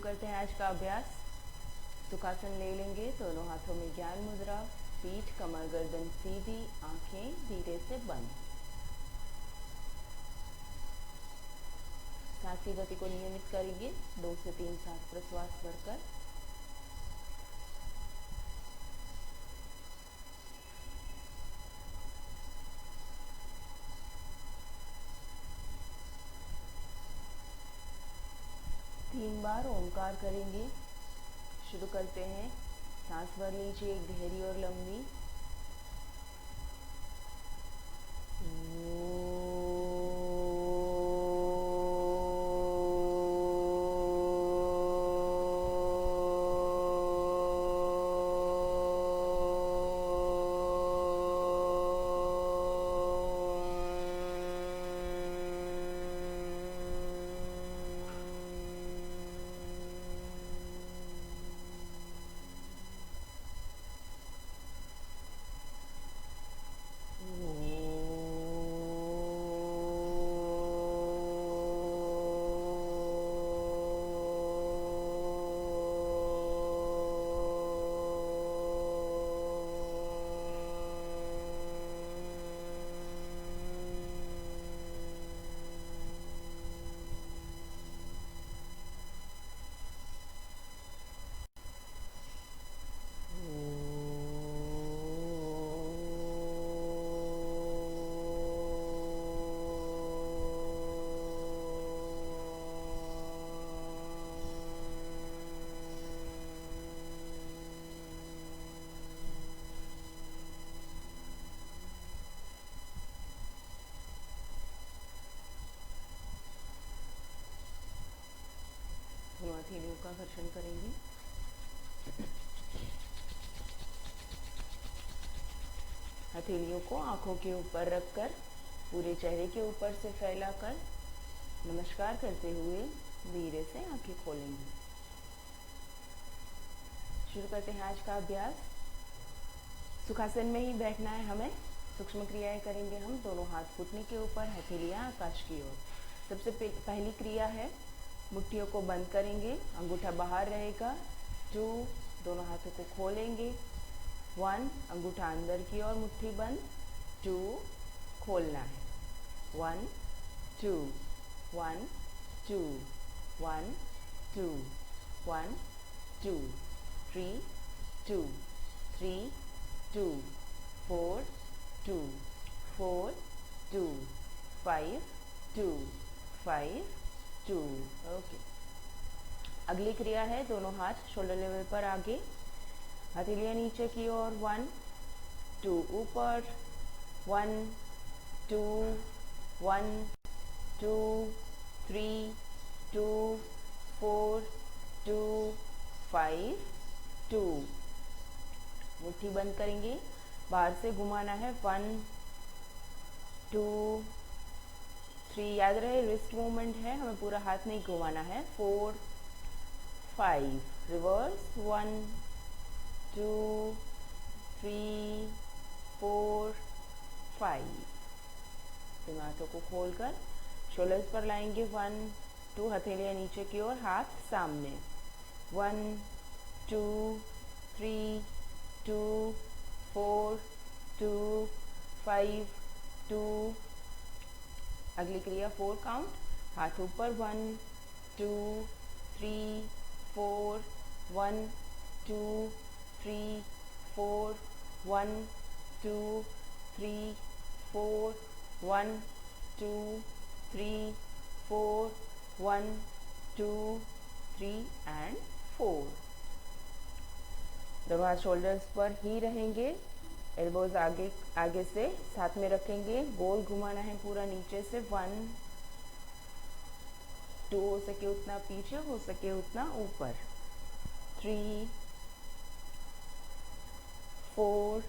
करते हैं आज का अभ्यास। सुखासन ले लेंगे, दोनों हाथों में ज्ञान मुद्रा, पीठ कमर गर्दन सीधी, आंखें धीरे से बंद। सांस की गति को नियमित करेंगे, 2 से 3 सांस प्रश्वास भरकर। तीन बार ओमकार करेंगे। शुरू करते हैं। सांस भर लीजिए गहरी और लंबी। हथेलियों का घर्षण करेंगे। हथेलियों को आंखों के ऊपर रखकर पूरे चेहरे के ऊपर से फैलाकर नमस्कार करते हुए धीरे से आंखें खोलेंगे। शुरू करते हैं आज का अभ्यास। सुखासन में ही बैठना है हमें। सूक्ष्म क्रियाएं करेंगे हम। दोनों हाथ घुटने के ऊपर, हथेलियां आकाश की ओर। सबसे पहली क्रिया है, मुट्ठियों को बंद करेंगे, अंगूठा बाहर रहेगा। 2, दोनों हाथों को खोलेंगे। 1, अंगूठा अंदर की ओर, मुट्ठी बंद। 2, खोलना है। 1 2 1 2 1 2 1 2 3 2 3 2 4 2 4 2 5 2 5 2। ओके। अगली क्रिया है, दोनों हाथ शोल्डर लेवल पर आगे, हथेलियां नीचे की ओर। 1 2 ऊपर। 1 2 1 2 3 2 4 2 5 2। मुट्ठी बंद करेंगे, बाहर से घुमाना है। 1 2 3, याद रहे रिस्ट मूवमेंट है, हमें पूरा हाथ नहीं घुमाना है। 4 5, रिवर्स। 1 2 3 4 5। फिर हाथों को खोलकर शोल्डर्स पर लाएंगे। 1 2, हथेलियां नीचे की ओर, हाथ सामने। 1 2 3 2 4 2 5 2। अगली क्रिया 4 काउंट, हाथ ऊपर। 1 2 3 4 1 2 3 4 1 2 3 4 1 2 3 4 1 2 3 एंड 4। दोनों हाथ शोल्डर्स पर ही रहेंगे। एल्बोज आगे से साथ में रखेंगे। गोल घुमाना है पूरा नीचे से। 1 2, हो सके उतना पीछे, हो सके उतना ऊपर। 3 4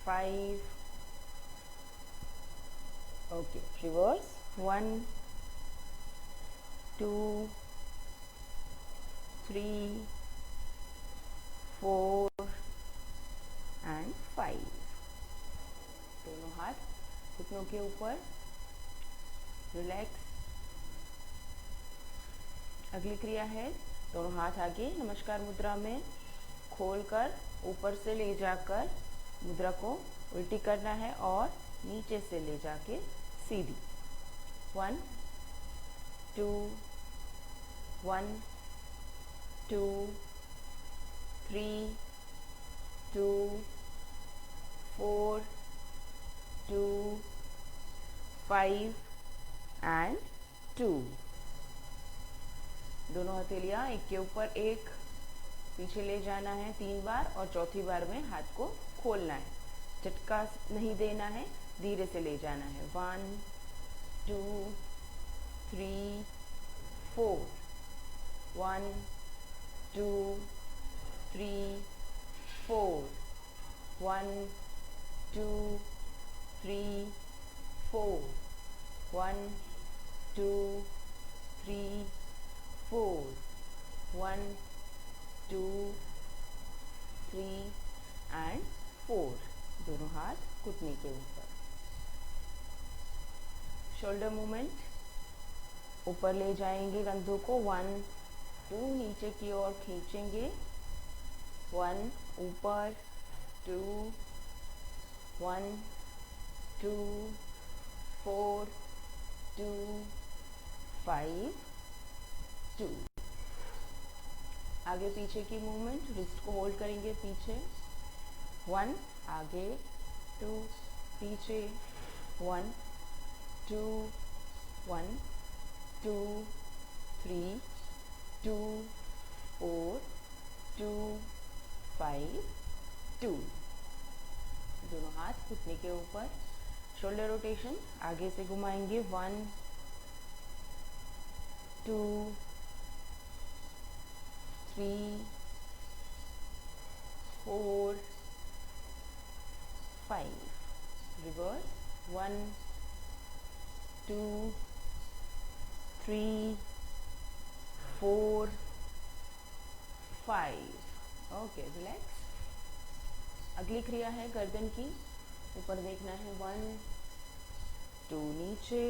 5। Okay, reverse. 1 2 3 4 एंड 5। दोनों हाथ घुटनों के ऊपर, रिलैक्स। अगली क्रिया है दोनों हाथ आगे नमस्कार मुद्रा में खोलकर ऊपर से ले जाकर मुद्रा को उल्टी करना है और नीचे से ले जाके सीधी। 1 2 1 2 3 2 4 2 5 एंड 2। दोनों हथेलियाँ एक के ऊपर एक पीछे ले जाना है 3 बार और चौथी बार में हाथ को खोलना है। झटका नहीं देना है, धीरे से ले जाना है। 1 2 3 4 1 2 3 4 1 2 3 4 1 2 3 4 1 2 3 एंड 4। दोनों हाथ घुटने के ऊपर। शोल्डर मूवमेंट ऊपर ले जाएंगे कंधों को 1 2 नीचे की ओर खींचेंगे 1 ऊपर 2 1 2 4 2 5 2। आगे पीछे की मूवमेंट रिस्ट को होल्ड करेंगे पीछे 1 आगे 2 पीछे 1 2 1 2 3 2 4 2 5 2। दोनों हाथ घुटने के ऊपर। शोल्डर रोटेशन आगे से घुमाएंगे 1 2 3 4 5। रिवर्स 1 2 3 4 5। Okay, relax. अगली क्रिया है गर्दन की। ऊपर देखना है 1 2 नीचे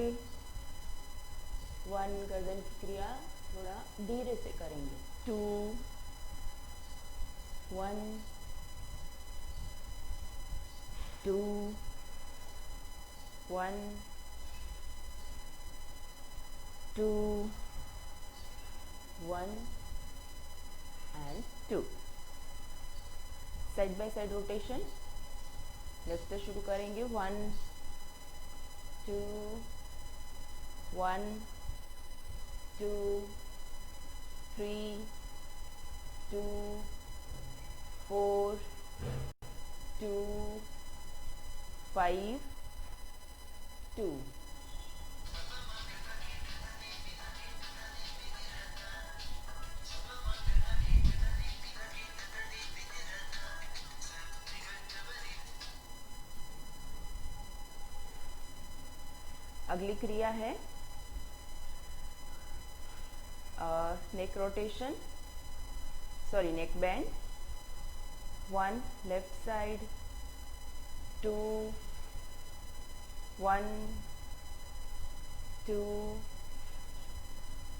1। गर्दन की क्रिया थोड़ा धीरे से करेंगे 2 1 2 1 2 1 and 2। Side by side rotation left से शुरू करेंगे 1 2 1 2 3 2 4 2 5 2। अगली क्रिया है neck rotation, sorry neck band. 1 left side 2 1 2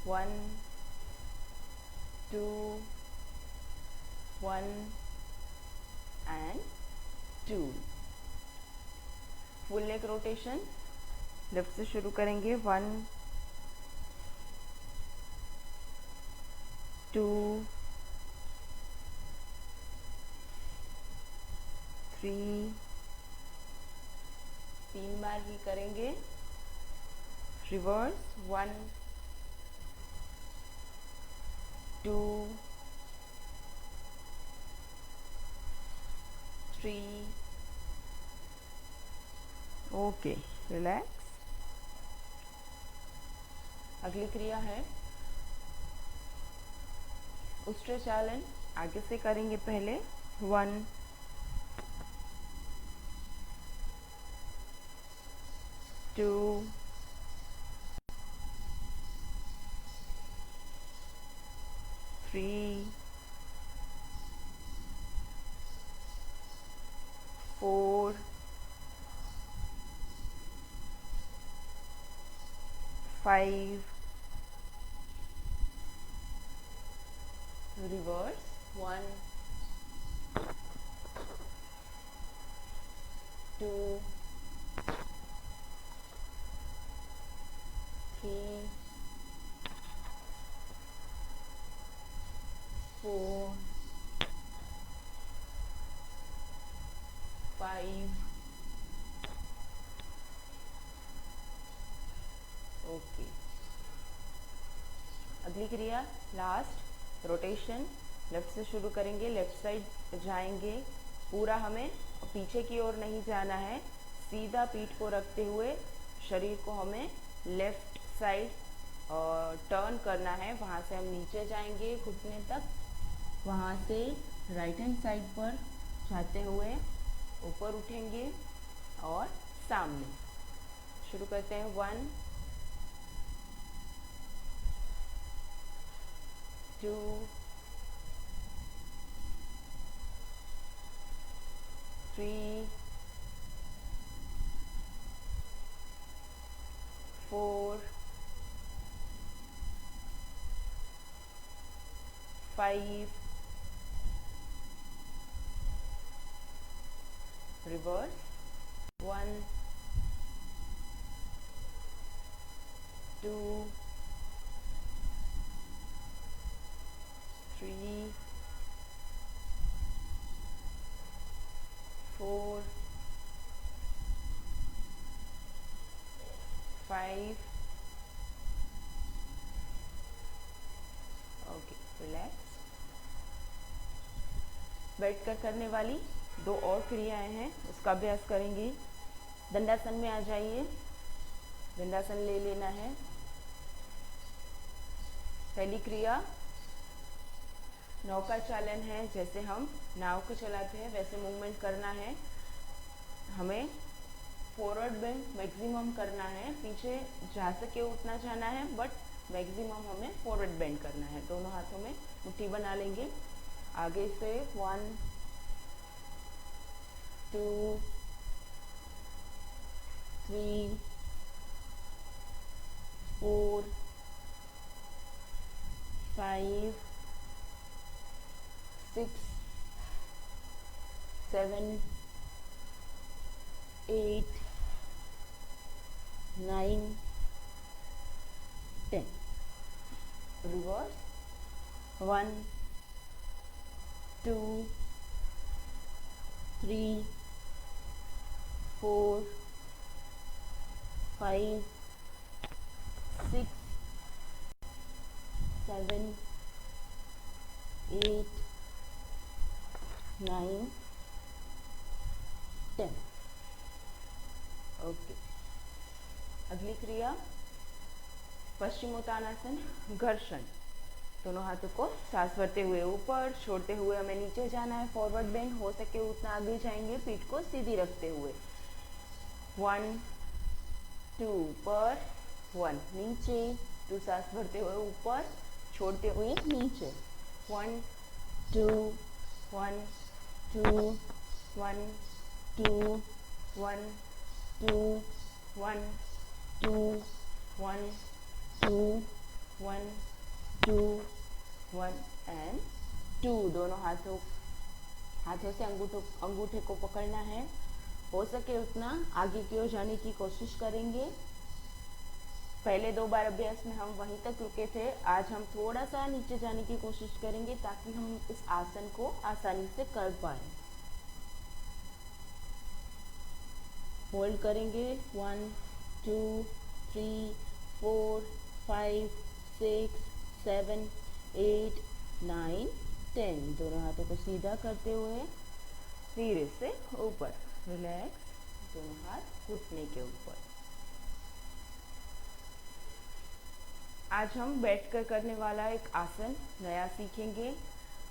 1 2 1 and 2। Full neck rotation left से शुरू करेंगे 1 2 3 3 बार ही करेंगे। रिवर्स 1 2 3। Okay, relax. अगली क्रिया है उष्ट्रचालन। आगे से करेंगे पहले 1 2 3 4 5 रिवर्स 1 2 3 4 5 ओके। अगली क्रिया लास्ट रोटेशन, लेफ्ट से शुरू करेंगे, लेफ्ट साइड जाएंगे, पूरा हमें पीछे की ओर नहीं जाना है, सीधा पीठ को रखते हुए शरीर को हमें लेफ्ट साइड टर्न करना है। वहाँ से हम नीचे जाएंगे घुटने तक, वहाँ से राइट हैंड साइड पर जाते हुए ऊपर उठेंगे और सामने। शुरू करते हैं 1 2 3 4 5 रिवर्स 1 2 3 4 5 ओके। रिलैक्स। बैठकर करने वाली 2 और क्रियाएं हैं, उसका अभ्यास करेंगे। दंडासन में आ जाइए, दंडासन ले लेना है। पहली क्रिया नौका चालन है, जैसे हम नाव को चलाते हैं वैसे मूवमेंट करना है। हमें फॉरवर्ड बेंड मैक्सिमम करना है, पीछे जा सके उतना जाना है, बट मैक्सिमम हमें फॉरवर्ड बेंड करना है। दोनों हाथों में मुट्ठी बना लेंगे। आगे से 1 2 3 4 5 6 7 8 9 10 रिवर्स 1 2 3 4 5 6 7 8 9 10 ओके। अगली क्रिया पश्चिमोत्तानासन घर्षण। दोनों हाथों को सांस भरते हुए ऊपर, छोड़ते हुए हमें नीचे जाना है। फॉरवर्ड बेंड हो सके उतना आगे जाएंगे, पीठ को सीधी रखते हुए। 1 2 पर 1 नीचे, 2 सांस भरते हुए ऊपर, छोड़ते हुए नीचे। 1 2 1 2 1 2 1 2 1 2 1 2 1 2 1 एंड 2। दोनों हाथों से अंगूठे को पकड़ना है। हो सके उतना आगे की ओर जाने की कोशिश करेंगे। पहले 2 बार अभ्यास में हम वहीं तक रुके थे, आज हम थोड़ा सा नीचे जाने की कोशिश करेंगे ताकि हम इस आसन को आसानी से कर पाए। होल्ड करेंगे 1 2 3 4 5 6 7 8 9 10। दोनों हाथों को सीधा करते हुए धीरे से ऊपर। रिलैक्स। दोनों हाथ घुटने के ऊपर। आज हम बैठकर करने वाला एक आसन नया सीखेंगे।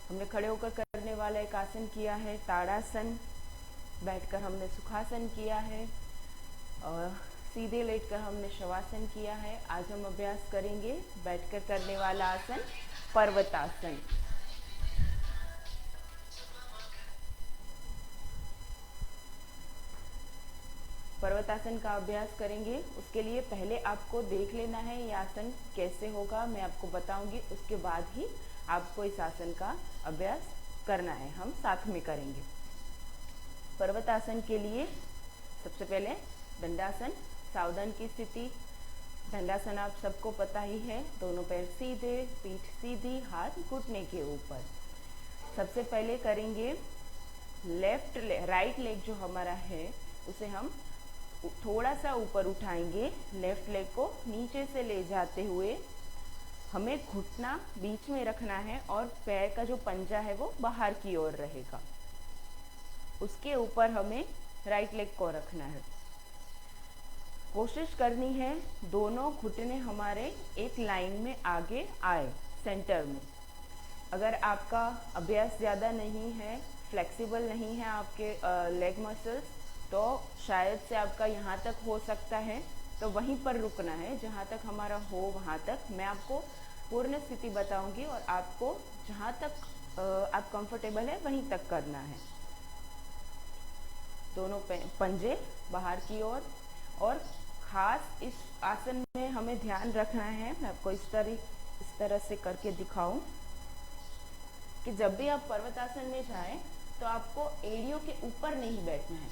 हमने खड़े होकर करने वाला एक आसन किया है ताड़ासन, बैठकर हमने सुखासन किया है और सीधे लेटकर हमने शवासन किया है। आज हम अभ्यास करेंगे बैठकर करने वाला आसन पर्वतासन। पर्वतासन का अभ्यास करेंगे। उसके लिए पहले आपको देख लेना है ये आसन कैसे होगा, मैं आपको बताऊंगी, उसके बाद ही आपको इस आसन का अभ्यास करना है, हम साथ में करेंगे। पर्वतासन के लिए सबसे पहले दंडासन, सावधान की स्थिति। दंडासन आप सबको पता ही है, दोनों पैर सीधे, पीठ सीधी, हाथ घुटने के ऊपर। सबसे पहले करेंगे राइट लेग जो हमारा है उसे हम थोड़ा सा ऊपर उठाएंगे। लेफ्ट लेग को नीचे से ले जाते हुए हमें घुटना बीच में रखना है और पैर का जो पंजा है वो बाहर की ओर रहेगा। उसके ऊपर हमें राइट लेग को रखना है। कोशिश करनी है दोनों घुटने हमारे एक लाइन में आगे आए, सेंटर में। अगर आपका अभ्यास ज़्यादा नहीं है, फ्लेक्सिबल नहीं है आपके लेग मसल्स, तो शायद से आपका यहाँ तक हो सकता है, तो वहीं पर रुकना है। जहाँ तक हमारा हो वहाँ तक मैं आपको पूर्ण स्थिति बताऊंगी और आपको जहाँ तक आप कंफर्टेबल है वहीं तक करना है। दोनों पंजे बाहर की ओर। और खास इस आसन में हमें ध्यान रखना है, मैं आपको इस तरह से करके दिखाऊं कि जब भी आप पर्वतासन में जाएं तो आपको एड़ियों के ऊपर नहीं बैठना है।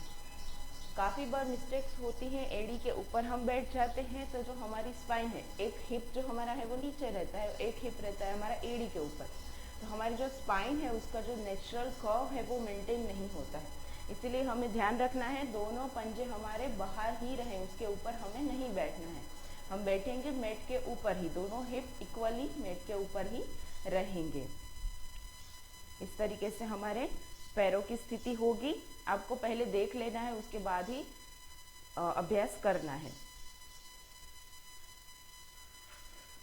काफ़ी बार मिस्टेक्स होती हैं, एड़ी के ऊपर हम बैठ जाते हैं तो जो हमारी स्पाइन है, एक हिप जो हमारा है वो नीचे रहता है, एक हिप रहता है हमारा एड़ी के ऊपर, तो हमारी जो स्पाइन है उसका जो नेचुरल कर्व है वो मेंटेन नहीं होता है। इसीलिए हमें ध्यान रखना है दोनों पंजे हमारे बाहर ही रहें, उसके ऊपर हमें नहीं बैठना है। हम बैठेंगे मेट के ऊपर ही, दोनों हिप इक्वली मेट के ऊपर ही रहेंगे। इस तरीके से हमारे पैरों की स्थिति होगी। आपको पहले देख लेना है, उसके बाद ही अभ्यास करना है।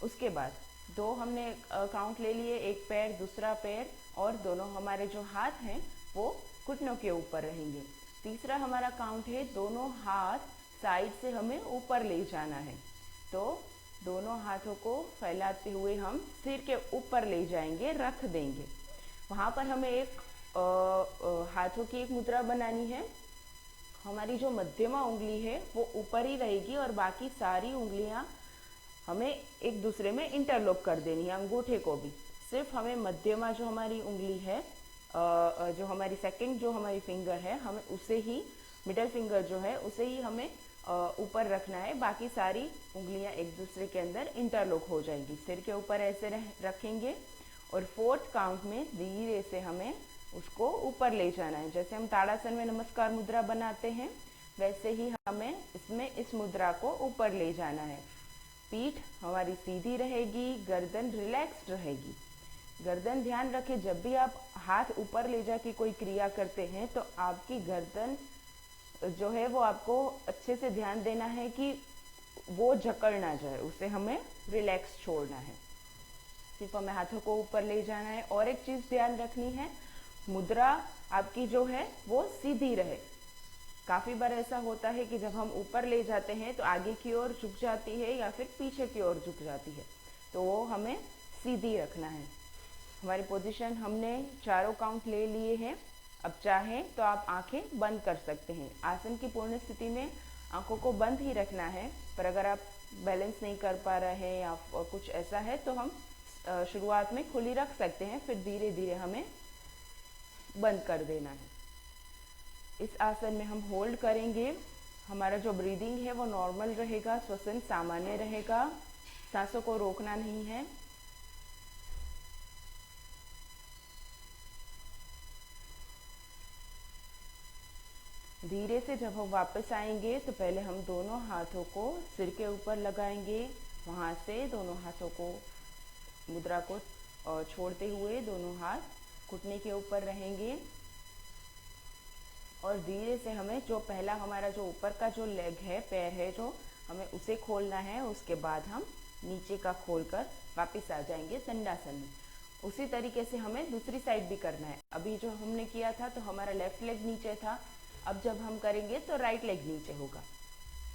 उसके बाद दो हमने काउंट ले लिए, एक पैर दूसरा पैर, और दोनों हमारे जो हाथ हैं वो घुटनों के ऊपर रहेंगे। तीसरा हमारा काउंट है दोनों हाथ साइड से हमें ऊपर ले जाना है। तो दोनों हाथों को फैलाते हुए हम सिर के ऊपर ले जाएंगे, रख देंगे। वहाँ पर हमें एक हाथों की एक मुद्रा बनानी है। हमारी जो मध्यमा उंगली है वो ऊपर ही रहेगी और बाकी सारी उंगलियां हमें एक दूसरे में इंटरलॉक कर देनी है, अंगूठे को भी। सिर्फ हमें मध्यमा जो हमारी उंगली है, जो हमारी सेकंड जो हमारी फिंगर है, हमें उसे ही, मिडल फिंगर जो है उसे ही हमें ऊपर रखना है। बाकी सारी उंगलियां एक दूसरे के अंदर इंटरलॉक हो जाएंगी। सिर के ऊपर ऐसे रखेंगे और फोर्थ काउंट में धीरे से हमें उसको ऊपर ले जाना है। जैसे हम ताड़ासन में नमस्कार मुद्रा बनाते हैं, वैसे ही हमें इसमें इस मुद्रा को ऊपर ले जाना है। पीठ हमारी सीधी रहेगी, गर्दन रिलैक्स्ड रहेगी। गर्दन ध्यान रखें, जब भी आप हाथ ऊपर ले जाके कोई क्रिया करते हैं तो आपकी गर्दन जो है वो आपको अच्छे से ध्यान देना है कि वो जकड़ ना जाए, उसे हमें रिलैक्स छोड़ना है। सिर्फ हमें हाथों को ऊपर ले जाना है। और एक चीज ध्यान रखनी है, मुद्रा आपकी जो है वो सीधी रहे। काफी बार ऐसा होता है कि जब हम ऊपर ले जाते हैं तो आगे की ओर झुक जाती है या फिर पीछे की ओर झुक जाती है, तो वो हमें सीधी रखना है। हमारी पोजीशन हमने चारों काउंट ले लिए हैं। अब चाहें तो आप आंखें बंद कर सकते हैं। आसन की पूर्ण स्थिति में आंखों को बंद ही रखना है, पर अगर आप बैलेंस नहीं कर पा रहे हैं या कुछ ऐसा है तो हम शुरुआत में खुली रख सकते हैं, फिर धीरे धीरे हमें बंद कर देना है। इस आसन में हम होल्ड करेंगे। हमारा जो ब्रीदिंग है वो नॉर्मल रहेगा, श्वसन सामान्य रहेगा, सांसों को रोकना नहीं है। धीरे से जब हम वापस आएंगे तो पहले हम दोनों हाथों को सिर के ऊपर लगाएंगे, वहाँ से दोनों हाथों को, मुद्रा को छोड़ते हुए दोनों हाथ घुटने के ऊपर रहेंगे। और धीरे से हमें जो पहला हमारा जो ऊपर का जो लेग है, पैर है, जो हमें उसे खोलना है। उसके बाद हम नीचे का खोलकर वापस आ जाएंगे दंडासन में। उसी तरीके से हमें दूसरी साइड भी करना है। अभी जो हमने किया था तो हमारा लेफ्ट लेग नीचे था, अब जब हम करेंगे तो राइट लेग नीचे होगा।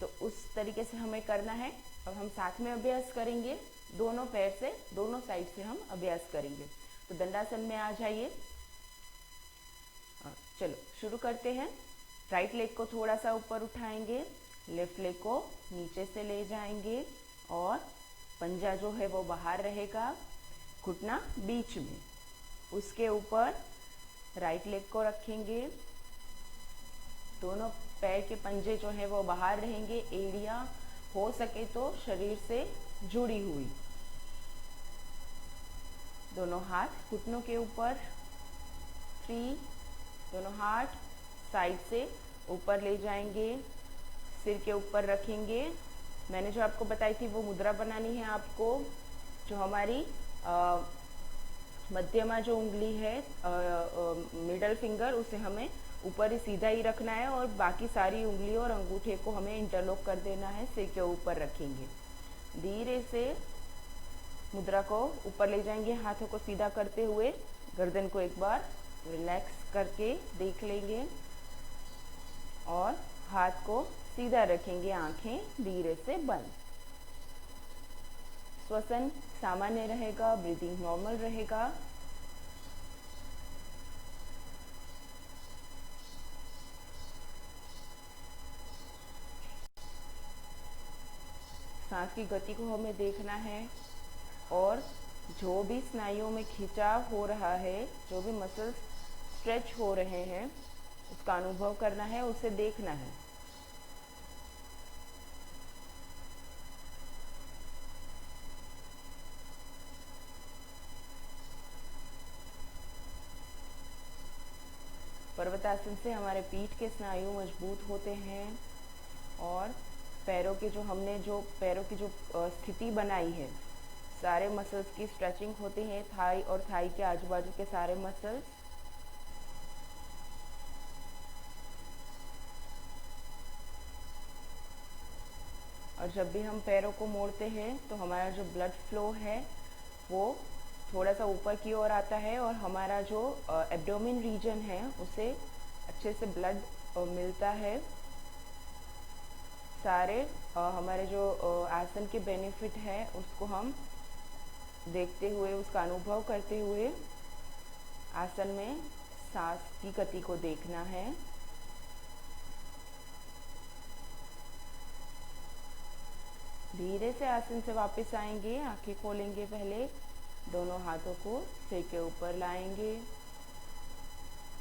तो उस तरीके से हमें करना है। अब हम साथ में अभ्यास करेंगे, दोनों पैर से, दोनों साइड से हम अभ्यास करेंगे। तो दंडासन में आ जाइए। चलो शुरू करते हैं। राइट लेग को थोड़ा सा ऊपर उठाएंगे, लेफ्ट लेग को नीचे से ले जाएंगे और पंजा जो है वो बाहर रहेगा। घुटना बीच में, उसके ऊपर राइट लेग को रखेंगे, दोनों पैर के पंजे जो है वो बाहर रहेंगे, एड़ियाँ हो सके तो शरीर से जुड़ी हुई, दोनों हाथ घुटनों के ऊपर, 3, दोनों हाथ साइड से ऊपर ले जाएंगे, सिर के ऊपर रखेंगे। मैंने जो आपको बताई थी वो मुद्रा बनानी है आपको, जो हमारी मध्यमा जो उंगली है, मिडल फिंगर, उसे हमें ऊपर ही सीधा ही रखना है और बाकी सारी उंगलियों और अंगूठे को हमें इंटरलॉक कर देना है, सिर के ऊपर रखेंगे। धीरे से मुद्रा को ऊपर ले जाएंगे, हाथों को सीधा करते हुए, गर्दन को एक बार रिलैक्स करके देख लेंगे और हाथ को सीधा रखेंगे, आंखें धीरे से बंद। श्वसन सामान्य रहेगा, ब्रीदिंग नॉर्मल रहेगा। सांस की गति को हमें देखना है और जो भी स्नायुओं में खिंचाव हो रहा है, जो भी मसल्स स्ट्रेच हो रहे हैं, उसका अनुभव करना है, उसे देखना है। पर्वतासन से हमारे पीठ के स्नायु मजबूत होते हैं और पैरों की जो स्थिति बनाई है, सारे मसल्स की स्ट्रेचिंग होती है, थाई और थाई के आजू बाजू के सारे मसल्स। और जब भी हम पैरों को मोड़ते हैं तो हमारा जो ब्लड फ्लो है वो थोड़ा सा ऊपर की ओर आता है और हमारा जो एब्डोमेन रीजन है उसे अच्छे से ब्लड मिलता है। सारे हमारे जो आसन के बेनिफिट है उसको हम देखते हुए, उसका अनुभव करते हुए आसन में सांस की गति को देखना है। धीरे से आसन से वापस आएंगे, आंखें खोलेंगे, पहले दोनों हाथों को सिर के ऊपर लाएंगे,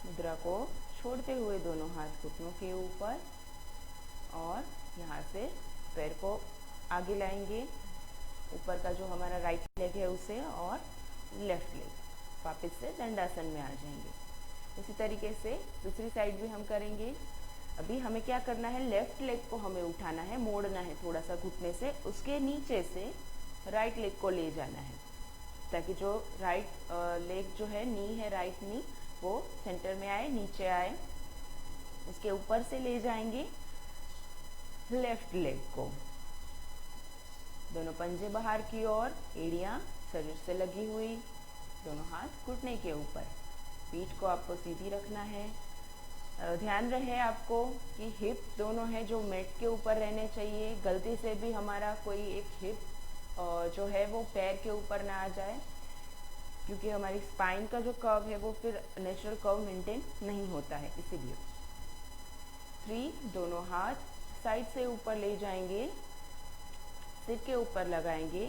मुद्रा को छोड़ते हुए दोनों हाथ घुटनों के ऊपर और यहाँ से पैर को आगे लाएंगे, ऊपर का जो हमारा राइट लेग है उसे, और लेफ्ट लेग, वापस से दंडासन में आ जाएंगे। उसी तरीके से दूसरी साइड भी हम करेंगे। अभी हमें क्या करना है, लेफ्ट लेग को हमें उठाना है, मोड़ना है थोड़ा सा घुटने से, उसके नीचे से राइट लेग को ले जाना है ताकि जो राइट लेग जो है, नी है राइट नी, वो सेंटर में आए, नीचे आए। उसके ऊपर से ले जाएंगे लेफ्ट लेग को, दोनों पंजे बाहर की ओर, एड़ियाँ शरीर से लगी हुई, दोनों हाथ घुटने के ऊपर, पीठ को आपको सीधी रखना है। ध्यान रहे आपको कि हिप दोनों है जो मैट के ऊपर रहने चाहिए, गलती से भी हमारा कोई एक हिप जो है वो पैर के ऊपर ना आ जाए, क्योंकि हमारी स्पाइन का जो कर्व है वो फिर नेचुरल कर्व मेंटेन नहीं होता है, इसीलिए। 3, दोनों हाथ साइड से ऊपर ले जाएंगे, सिर के ऊपर लगाएंगे,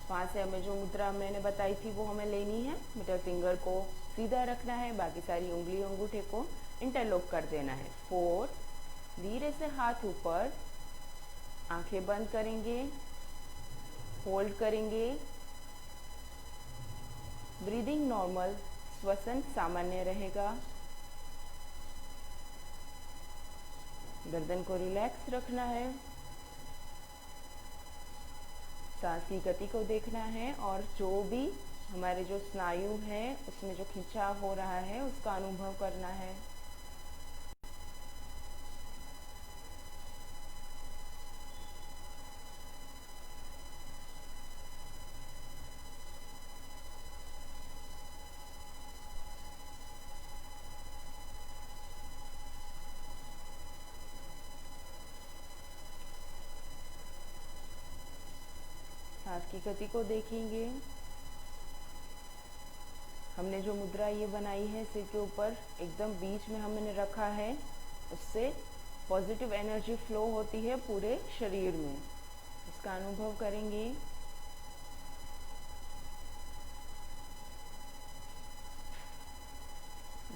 वहाँ से हमें जो मुद्रा मैंने बताई थी वो हमें लेनी है। मिडल फिंगर को सीधा रखना है, बाकी सारी उंगली अंगूठे को इंटरलॉक कर देना है। 4, धीरे से हाथ ऊपर, आंखें बंद करेंगे, होल्ड करेंगे, ब्रीदिंग नॉर्मल, श्वसन सामान्य रहेगा, गर्दन को रिलैक्स रखना है, सांस की गति को देखना है और जो भी हमारे जो स्नायु है उसमें जो खिंचाव हो रहा है उसका अनुभव करना है। सांस की गति को देखेंगे। हमने जो मुद्रा ये बनाई है सिर के ऊपर एकदम बीच में हमने रखा है, उससे पॉजिटिव एनर्जी फ्लो होती है पूरे शरीर में, इसका अनुभव करेंगे।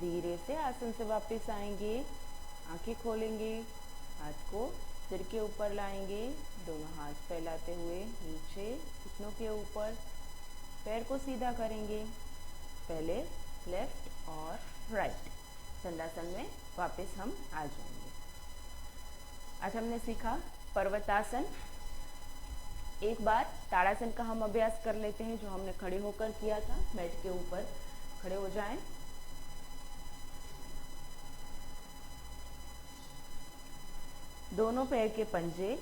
धीरे से आसन से वापस आएंगे, आंखें खोलेंगे, हाथ को सिर के ऊपर लाएंगे, दोनों हाथ फैलाते हुए नीचे घुटनों के ऊपर, पैर को सीधा करेंगे, पहले लेफ्ट और राइट। दंडासन में वापस हम आ जाएंगे। आज हमने सीखा पर्वतासन। एक बार ताड़ासन का हम अभ्यास कर लेते हैं, जो हमने खड़े होकर किया था। मैट के ऊपर खड़े हो जाएं। दोनों पैर के पंजे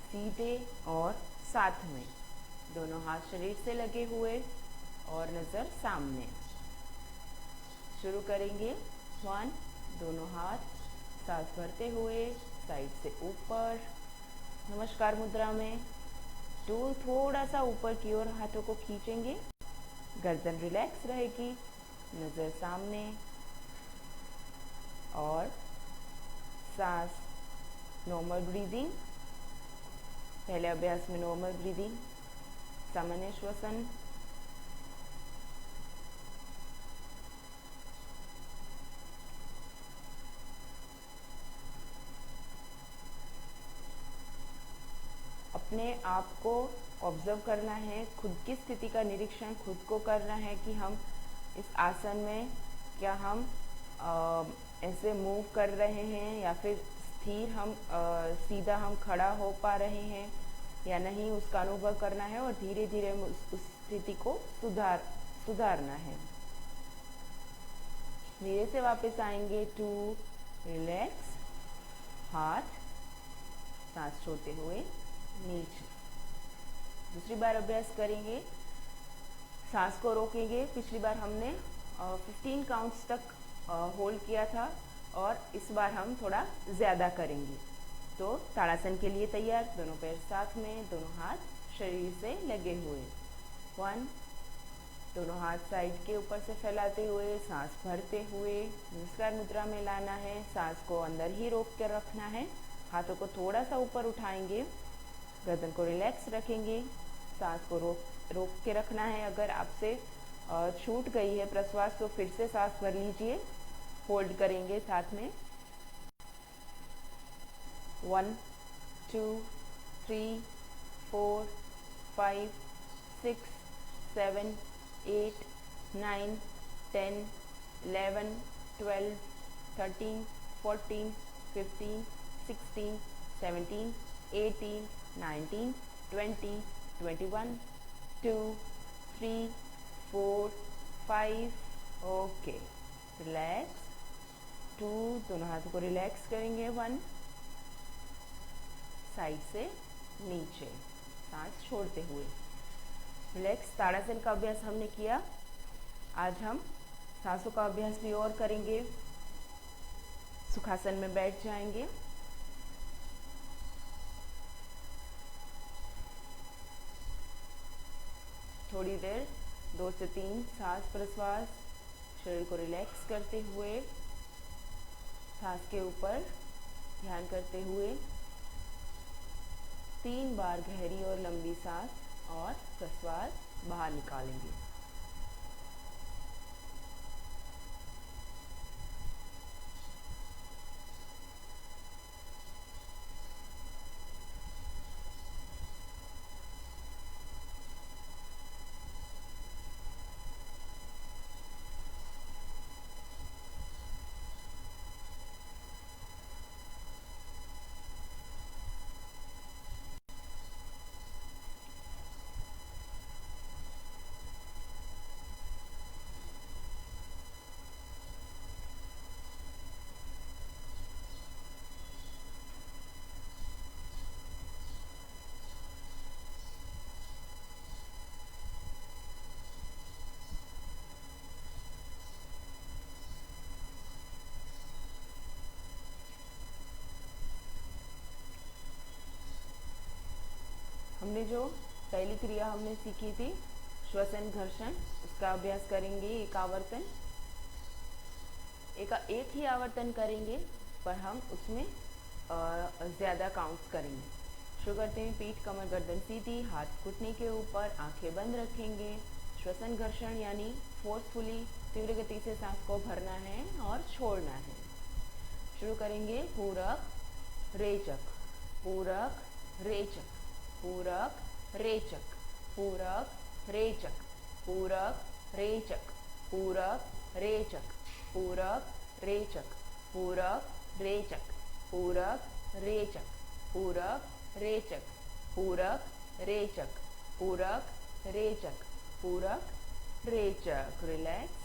सीधे और साथ में, दोनों हाथ शरीर से लगे हुए और नज़र सामने। शुरू करेंगे। 1, दोनों हाथ सांस भरते हुए साइड से ऊपर, नमस्कार मुद्रा में। 2, थोड़ा सा ऊपर की ओर हाथों को खींचेंगे, गर्दन रिलैक्स रहेगी, नज़र सामने। और सांस, नॉर्मल ब्रीदिंग। पहले अभ्यास में नॉर्मल ब्रीदिंग, सामान्य श्वसन। अपने आप को ऑब्जर्व करना है, खुद की स्थिति का निरीक्षण खुद को करना है कि हम इस आसन में क्या हम ऐसे मूव कर रहे हैं या फिर स्थिर हम सीधा हम खड़ा हो पा रहे हैं या नहीं, उसका अनुभव करना है और धीरे धीरे उस स्थिति को सुधारना है। धीरे से वापस आएंगे। 2, रिलैक्स, हाथ सांस छोड़ते हुए नीचे। दूसरी बार अभ्यास करेंगे, सांस को रोकेंगे। पिछली बार हमने 15 काउंट्स तक होल्ड किया था और इस बार हम थोड़ा ज़्यादा करेंगे। तो ताड़ासन के लिए तैयार। दोनों पैर साथ में, दोनों हाथ शरीर से लगे हुए। 1, दोनों हाथ साइड के ऊपर से फैलाते हुए सांस भरते हुए नमस्कार मुद्रा में लाना है। सांस को अंदर ही रोक कर रखना है। हाथों को थोड़ा सा ऊपर उठाएंगे, गर्दन को रिलैक्स रखेंगे, सांस को रोक के रखना है। अगर आपसे छूट गई है प्रश्वास तो फिर से सांस भर लीजिए। होल्ड करेंगे साथ में। 1, 2, 3, 4, 5, 6, 7, 8, 9, 10, 11, 12, 13, 14, 15, 16, 17, 18, 19, 20, 21, 2, 3, 4, 5, ओके। रिलैक्स। 2, दोनों हाथों को रिलैक्स करेंगे। 1, साइड से नीचे सांस छोड़ते हुए रिलैक्स। ताड़ासन का अभ्यास हमने किया। आज हम सांसों का अभ्यास भी और करेंगे। सुखासन में बैठ जाएंगे। थोड़ी देर 2 से 3 सांस प्रश्वास, शरीर को रिलैक्स करते हुए, सांस के ऊपर ध्यान करते हुए 3 बार गहरी और लंबी सांस और प्रश्वास बाहर निकालेंगे। हमने जो पहली क्रिया हमने सीखी थी श्वसन घर्षण, उसका अभ्यास करेंगे। एक आवर्तन, एक ही आवर्तन करेंगे पर हम उसमें ज़्यादा काउंट्स करेंगे। शुरू करते हैं। पीठ कमर गर्दन सीधी, हाथ घुटने के ऊपर, आंखें बंद रखेंगे। श्वसन घर्षण यानी फोर्सफुली तीव्र गति से सांस को भरना है और छोड़ना है। शुरू करेंगे। पूरक, रेचक, पूरक, रेचक, पूरक, रेचक, पूरक, रेचक, पूरक, रेचक, पूरक, रेचक, पूरक, रेचक, पूरक, रेचक, पूरक, रेचक, पूरक, रेचक, पूरक, रेचक, पूरक, रेचक, पूरक, रेचक। रिलैक्स।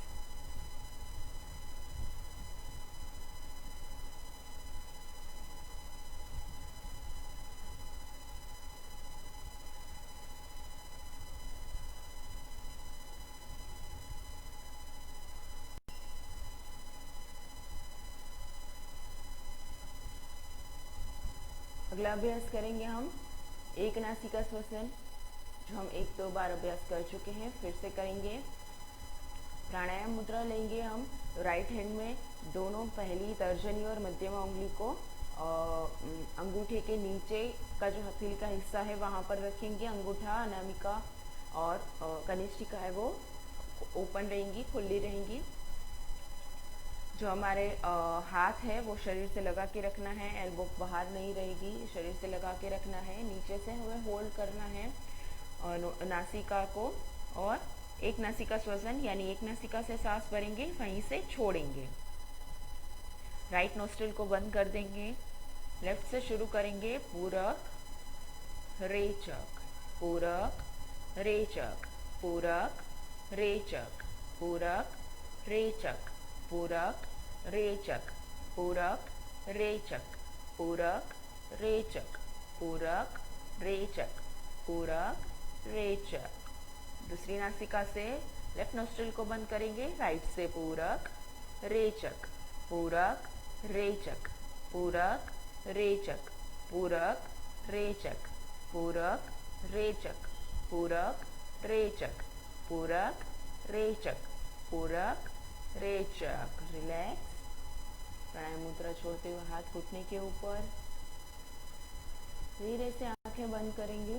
अगला अभ्यास करेंगे हम एक नासिका श्वसन, जो हम 1-2 बार अभ्यास कर चुके हैं। फिर से करेंगे। प्राणायाम मुद्रा लेंगे हम राइट हैंड में, दोनों पहली तर्जनी और मध्यमा उंगली को अंगूठे के नीचे का जो हथेली का हिस्सा है वहाँ पर रखेंगे। अंगूठा, अनामिका और कनिष्ठिका है वो ओपन रहेंगी, खुली रहेंगी। जो हमारे हाथ है वो शरीर से लगा के रखना है, एल्बो बाहर नहीं रहेगी, शरीर से लगा के रखना है। नीचे से हमें होल्ड करना है नासिका को, और एक नासिका श्वसन यानी एक नासिका से सांस भरेंगे, वहीं से छोड़ेंगे। राइट नोस्ट्रिल को बंद कर देंगे। लेफ्ट से शुरू करेंगे। पूरक, रेचक, पूरक, रेचक, पूरक, रेचक, पूरक, रेचक, पूरक, रेचक, पूरक, रेचक, पूरक, रेचक, पूरक, रेचक, पूरक, रेचक। दूसरी नासिका से लेफ्ट नोस्ट्रिल को बंद करेंगे। राइट से पूरक, रेचक, पूरक, रेचक, पूरक, रेचक, पूरक, रेचक, पूरक, रेचक, पूरक, रेचक, पूरक, रेचक, पूरक, रेचक। रिलैक्स। प्राणायाम मुद्रा छोड़ते हुए हाथ घुटने के ऊपर, धीरे से आंखें बंद करेंगे।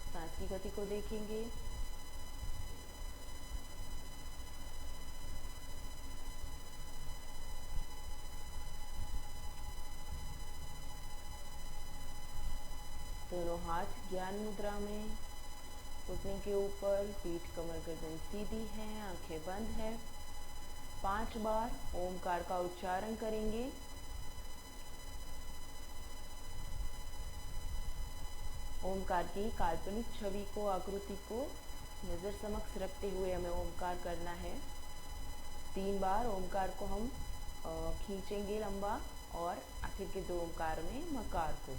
सांस की गति को देखेंगे। दोनों हाथ ज्ञान मुद्रा में, घुटने के ऊपर, पीठ कमर गर्दन सीधी है, आंखें बंद है। 5 बार ओमकार का उच्चारण करेंगे। ओमकार की काल्पनिक छवि को, आकृति को नजर समक्ष रखते हुए हमें ओमकार करना है। 3 बार ओमकार को हम खींचेंगे लंबा, और आखिर के 2 ओमकार में मकार को।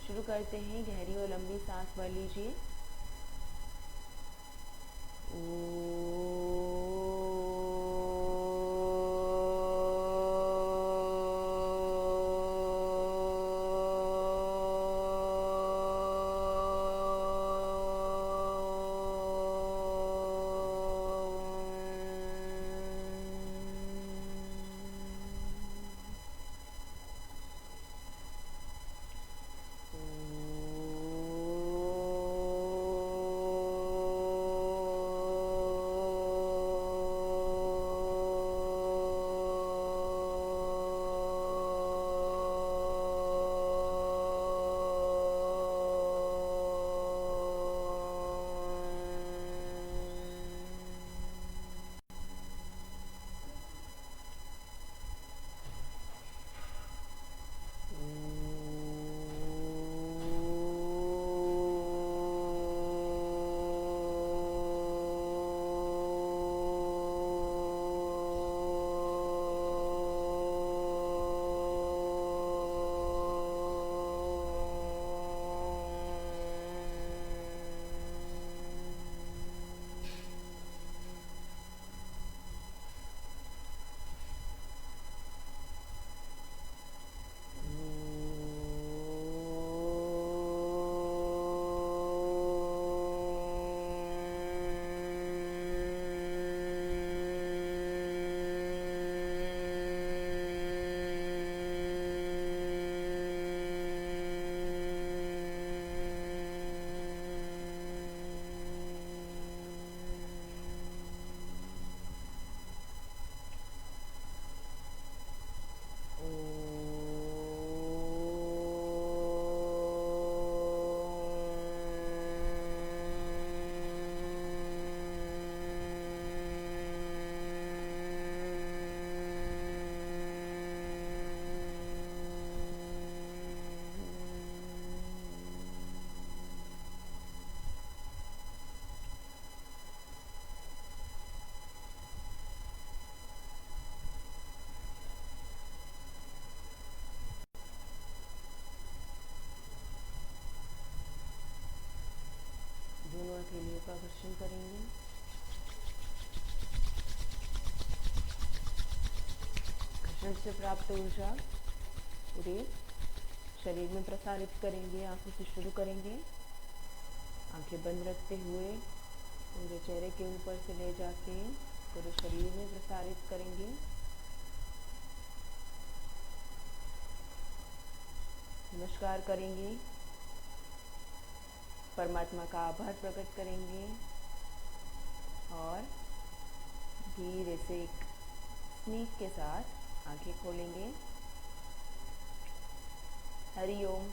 शुरू करते हैं। गहरी और लंबी सांस भर लीजिए। हथेलियों का घर्षण करेंगे। घर्षण से प्राप्त ऊर्जा पूरे शरीर में प्रसारित करेंगे। आंखों से शुरू करेंगे। आंखें बंद रखते हुए पूरे चेहरे के ऊपर से ले जाके पूरे शरीर में प्रसारित करेंगे। नमस्कार करेंगे। परमात्मा का आभार प्रकट करेंगे और धीरे से एक स्मीत के साथ आंखें खोलेंगे। हरि ओम।